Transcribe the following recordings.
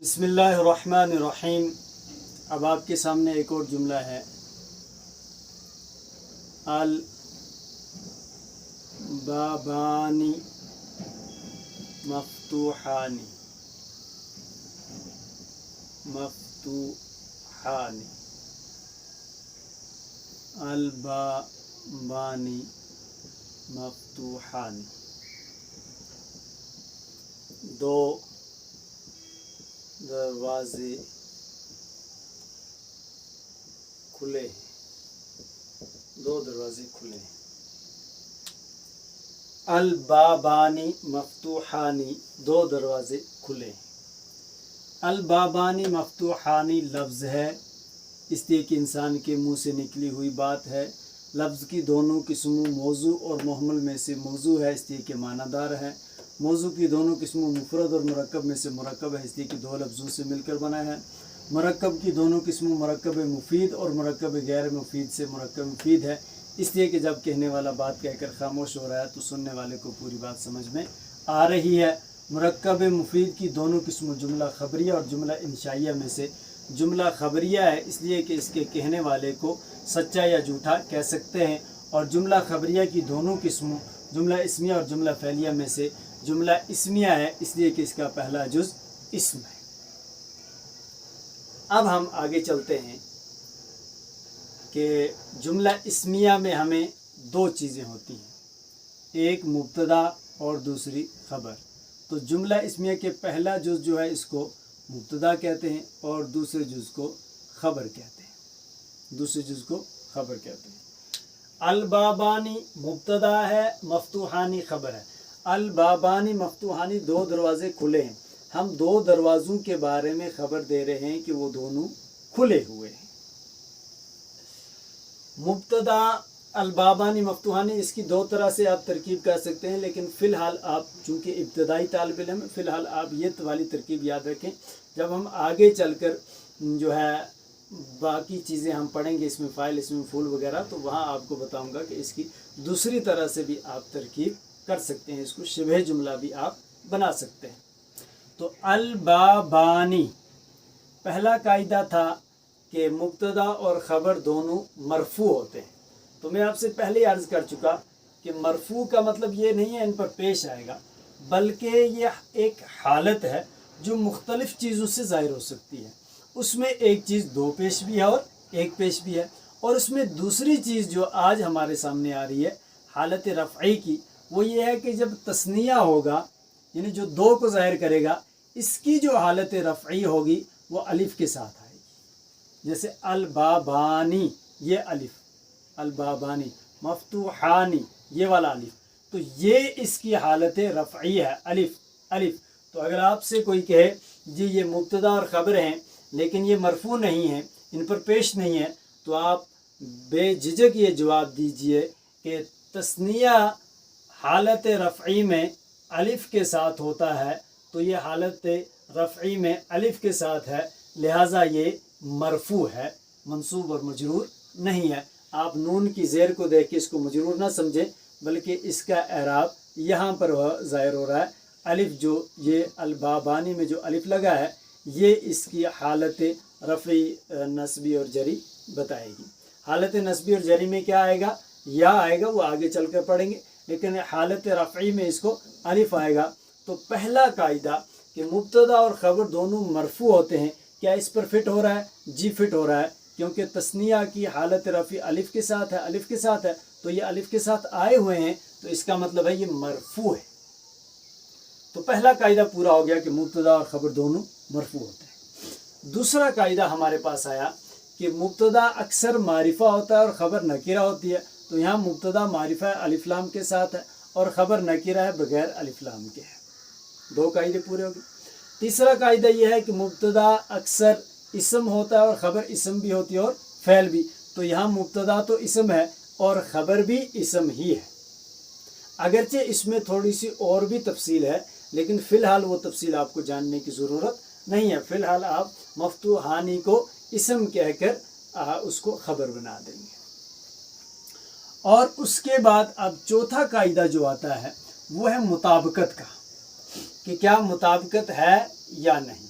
بسم اللہ الرحمن الرحیم۔ اب آپ کے سامنے ایک اور جملہ ہے، البابانی مفتوحانی مفتوحانی البابانی مفتوحانی، دو دروازے کھلے ہیں، دو دروازے کھلے ہیں۔ البابانی مفتوحانی، دو دروازے کھلے ہیں۔ البابانی مفتوحانی لفظ ہے، اس لیے کہ انسان کے منہ سے نکلی ہوئی بات ہے۔ لفظ کی دونوں قسموں موضوع اور محمل میں سے موضوع ہے، اس لیے کہ معنی دار ہے۔ موضوع کی دونوں قسموں مفرد اور مرکب میں سے مرکب ہے، اس لیے کہ دو لفظوں سے مل کر بنا ہے۔ مرکب کی دونوں قسموں مرکب مفید اور مرکب غیر مفید سے مرکب مفید ہے، اس لیے کہ جب کہنے والا بات کہہ کر خاموش ہو رہا ہے تو سننے والے کو پوری بات سمجھ میں آ رہی ہے۔ مرکب مفید کی دونوں قسموں جملہ خبریہ اور جملہ انشائیہ میں سے جملہ خبریہ ہے، اس لیے کہ اس کے کہنے والے کو سچا یا جھوٹا کہہ سکتے ہیں، اور جملہ خبریہ کی دونوں قسموں جملہ اسمیہ اور جملہ فعلیہ میں سے جملہ اسمیہ ہے، اس لیے کہ اس کا پہلا جز اسم ہے۔ اب ہم آگے چلتے ہیں کہ جملہ اسمیہ میں ہمیں دو چیزیں ہوتی ہیں، ایک مبتدا اور دوسری خبر۔ تو جملہ اسمیہ کے پہلا جز جو ہے اس کو مبتدا کہتے ہیں اور دوسرے جز کو خبر کہتے ہیں، البابانی مبتدا ہے، مفتوحانی خبر ہے۔ البابانی مفتوحانی، دو دروازے کھلے ہیں۔ ہم دو دروازوں کے بارے میں خبر دے رہے ہیں کہ وہ دونوں کھلے ہوئے ہیں۔ مبتدا البابانی مفتوحانی، اس کی دو طرح سے آپ ترکیب کر سکتے ہیں، لیکن فی الحال آپ چونکہ ابتدائی طالب علم، فی الحال آپ یہ والی ترکیب یاد رکھیں۔ جب ہم آگے چل کر جو ہے باقی چیزیں ہم پڑھیں گے، اس میں فاعل، اس میں مفعول وغیرہ، تو وہاں آپ کو بتاؤں گا کہ اس کی دوسری طرح سے بھی آپ ترکیب کر سکتے ہیں، اس کو شبہ جملہ بھی آپ بنا سکتے ہیں۔ تو البابانی، پہلا قاعدہ تھا کہ مبتدا اور خبر دونوں مرفوع ہوتے ہیں۔ تو میں آپ سے پہلے عرض کر چکا کہ مرفوع کا مطلب یہ نہیں ہے ان پر پیش آئے گا، بلکہ یہ ایک حالت ہے جو مختلف چیزوں سے ظاہر ہو سکتی ہے۔ اس میں ایک چیز دو پیش بھی ہے اور ایک پیش بھی ہے، اور اس میں دوسری چیز جو آج ہمارے سامنے آ رہی ہے حالت رفعی کی، وہ یہ ہے کہ جب تثنیہ ہوگا، یعنی جو دو کو ظاہر کرے گا، اس کی جو حالت رفعی ہوگی وہ الف کے ساتھ آئے گی۔ جیسے البابانی، یہ الف، البابانی مفتوحانی، یہ والا الف، تو یہ اس کی حالت رفعی ہے، الف الف۔ تو اگر آپ سے کوئی کہے جی یہ مبتدا اور خبر ہیں لیکن یہ مرفوع نہیں ہیں، ان پر پیش نہیں ہے، تو آپ بے جھجک یہ جواب دیجئے کہ تثنیہ حالت رفعی میں الف کے ساتھ ہوتا ہے، تو یہ حالت رفعی میں الف کے ساتھ ہے، لہٰذا یہ مرفوع ہے، منصوب اور مجرور نہیں ہے۔ آپ نون کی زیر کو دیکھ کے اس کو مجرور نہ سمجھیں، بلکہ اس کا اعراب یہاں پر ظاہر ہو رہا ہے۔ الف جو یہ البابانی میں جو الف لگا ہے، یہ اس کی حالت رفعی نصبی اور جری بتائے گی۔ حالت نصبی اور جری میں کیا آئے گا؟ یا آئے گا، وہ آگے چل کر پڑھیں گے، لیکن حالت رفعی میں اس کو الف آئے گا۔ تو پہلا قاعدہ کہ مبتدا اور خبر دونوں مرفوع ہوتے ہیں، کیا اس پر فٹ ہو رہا ہے؟ جی فٹ ہو رہا ہے، کیونکہ تثنیہ کی حالت رفعی الف کے ساتھ ہے، الف کے ساتھ ہے، تو یہ الف کے ساتھ آئے ہوئے ہیں، تو اس کا مطلب ہے یہ مرفوع ہے۔ تو پہلا قاعدہ پورا ہو گیا کہ مبتدا اور خبر دونوں مرفوع ہوتے ہیں۔ دوسرا قاعدہ ہمارے پاس آیا کہ مبتدا اکثر معرفہ ہوتا ہے اور خبر نکرہ ہوتی ہے، تو یہاں مبتدا معرفہ الف لام کے ساتھ ہے اور خبر نکرہ ہے بغیر الف لام کے ہے۔ دو قاعدے پورے ہو گئے۔ تیسرا قاعدہ یہ ہے کہ مبتدا اکثر اسم ہوتا ہے اور خبر اسم بھی ہوتی ہے اور فعل بھی، تو یہاں مبتدا تو اسم ہے اور خبر بھی اسم ہی ہے، اگرچہ اس میں تھوڑی سی اور بھی تفصیل ہے، لیکن فی الحال وہ تفصیل آپ کو جاننے کی ضرورت نہیں ہے۔ فی الحال آپ مفتوحانی کو اسم کہہ کر اس کو خبر بنا دیں گے۔ اور اس کے بعد اب چوتھا قاعدہ جو آتا ہے وہ ہے مطابقت کا، کہ کیا مطابقت ہے یا نہیں ہے۔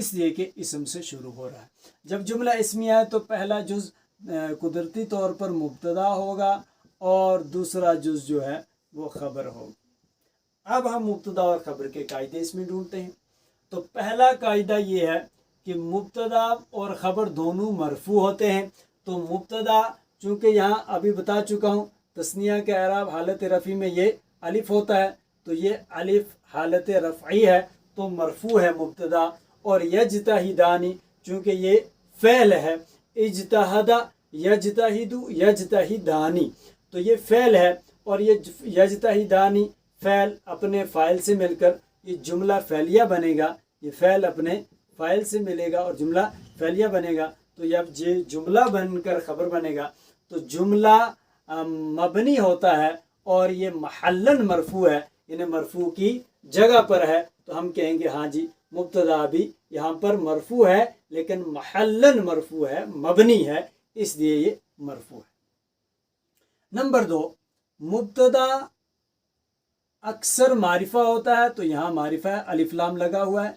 اس لیے کہ اسم سے شروع ہو رہا ہے. جب جملہ اسمیہ ہے تو پہلا جز قدرتی طور پر مبتدا ہوگا اور دوسرا جز جو ہے وہ خبر ہوگا. اب ہم مبتدا اور خبر کے قاعدے اس میں ڈھونڈتے ہیں. تو پہلا قاعدہ یہ ہے کہ مبتدا اور خبر دونوں مرفوع ہوتے ہیں. تو مبتدا چونکہ یہاں ابھی بتا چکا ہوں تثنیہ کے اعراب حالت رفعی میں یہ الف ہوتا ہے، تو یہ الف حالت رفعی ہے تو مرفوع ہے مبتدا. اور یجتہدانی چونکہ یہ فعل ہے، اجتہد یجتہد یجتہدانی تو یہ فعل ہے، اور یہ یجتہدانی فعل اپنے فاعل سے مل کر یہ جملہ فعلیہ بنے گا. یہ فعل اپنے فاعل سے ملے گا اور جملہ فعلیہ بنے گا. تو جب یہ جملہ بن کر خبر بنے گا تو جملہ مبنی ہوتا ہے اور یہ محلن مرفوع ہے، یعنی مرفوع کی جگہ پر ہے. تو ہم کہیں گے ہاں جی مبتدا بھی یہاں پر مرفوع ہے لیکن محلن مرفوع ہے، مبنی ہے، اس لیے یہ مرفوع ہے. نمبر 2، مبتدا اکثر معرفہ ہوتا ہے تو یہاں معرفہ ہے، الف لام لگا ہوا ہے.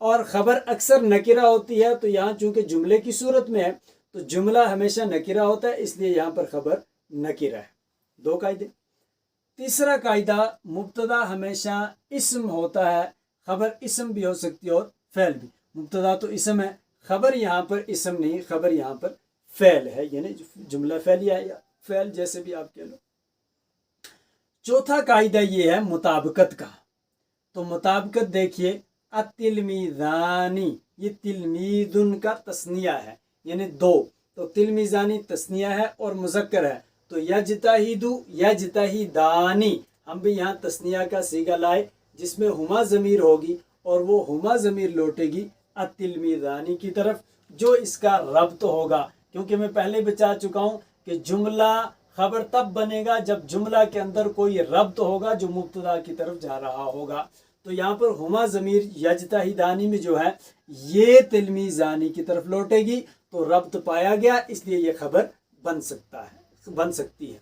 اور خبر اکثر نکرہ ہوتی ہے تو یہاں چونکہ جملے کی صورت میں ہے تو جملہ ہمیشہ نکرہ ہوتا ہے، اس لیے یہاں پر خبر نکرہ ہے. 2 قاعدے. تیسرا قاعدہ، مبتدا ہمیشہ اسم ہوتا ہے، خبر اسم بھی ہو سکتی ہے اور فعل بھی. مبتدا تو اسم ہے، خبر یہاں پر اسم نہیں، خبر یہاں پر فعل ہے، یعنی جملہ فعلیہ ہے یا فعل جیسے بھی آپ کہہ لو. چوتھا قاعدہ یہ ہے مطابقت کا. تو مطابقت دیکھیے، التلمیذانی یہ تلمیذن کا تثنیہ ہے یعنی 2، تو تلمیذانی تثنیہ ہے اور مذکر ہے. تو یجتہد یجتہدانی ہم بھی یہاں تثنیہ کا صیغہ لائے جس میں ہما ضمیر ہوگی اور وہ ہما ضمیر لوٹے گی التلمیذانی کی طرف، جو اس کا ربط ہوگا. کیونکہ میں پہلے بتا چکا ہوں کہ جملہ خبر تب بنے گا جب جملہ کے اندر کوئی ربط ہوگا جو مبتدا کی طرف جا رہا ہوگا. تو یہاں پر ہما ضمیر یجتہدانی میں جو ہے یہ تلمیذانی کی طرف لوٹے گی تو ربط پایا گیا، اس لیے یہ خبر بن سکتی ہے.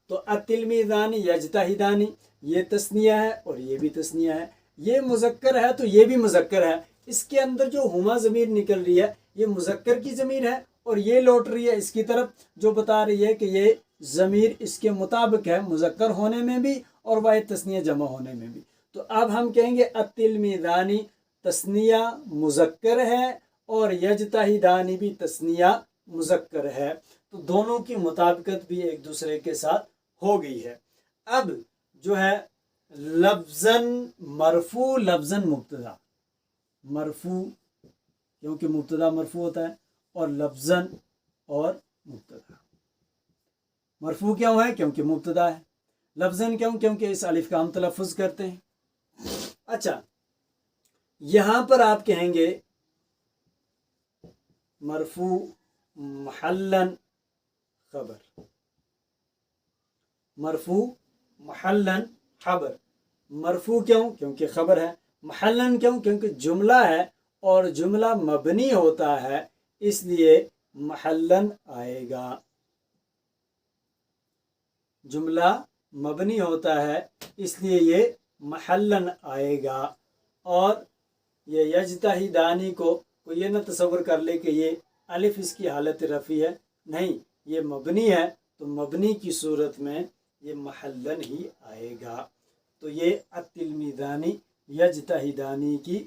تو التلمیذانی یجتہدانی یہ تثنیہ ہے اور یہ بھی تثنیہ ہے. یہ مذکر ہے تو یہ بھی مذکر ہے. اس کے اندر جو ہما ضمیر نکل رہی ہے یہ مذکر کی ضمیر ہے اور یہ لوٹ رہی ہے اس کی طرف، جو بتا رہی ہے کہ یہ ضمیر اس کے مطابق ہے مذکر ہونے میں بھی اور واحد تثنیہ جمع ہونے میں بھی. تو اب ہم کہیں گے التلمیذانی تثنیہ مذکر ہے اور یجتہدانی بھی تثنیہ مذکر ہے. تو دونوں کی مطابقت بھی ایک دوسرے کے ساتھ ہو گئی ہے. اب جو ہے لفظاً مرفوع، لفظاً مبتدا. مرفوع کیونکہ مبتدا مرفوع ہوتا ہے اور لفظاً اور مبتدا. مرفوع کیوں ہے؟ کیونکہ مبتدا ہے. لفظاً کیوں؟ کیونکہ اس الف کا ہم تلفظ کرتے ہیں. اچھا، یہاں پر آپ کہیں گے مرفوع محلن خبر. مرفوع محلن خبر. مرفوع کیوں؟ کیونکہ خبر ہے. محلن کیوں؟ کیونکہ جملہ ہے اور جملہ مبنی ہوتا ہے اس لیے محلن آئے گا. جملہ مبنی ہوتا ہے اس لیے یہ محلن آئے گا. اور یہ یجتہدانی کو یہ نہ تصور کر لے کہ یہ الف اس کی حالت رفعی ہے، نہیں، یہ مبنی ہے تو مبنی کی صورت میں یہ محلن ہی آئے گا. تو یہ التلمیذانی یجتہدانی کی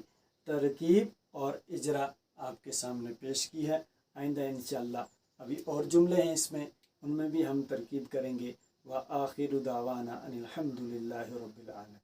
ترکیب اور اجرا آپ کے سامنے پیش کی ہے. آئندہ انشاءاللہ ابھی اور جملے ہیں اس میں، ان میں بھی ہم ترکیب کریں گے. وآخر دعوانا ان الحمد للہ رب العالمین.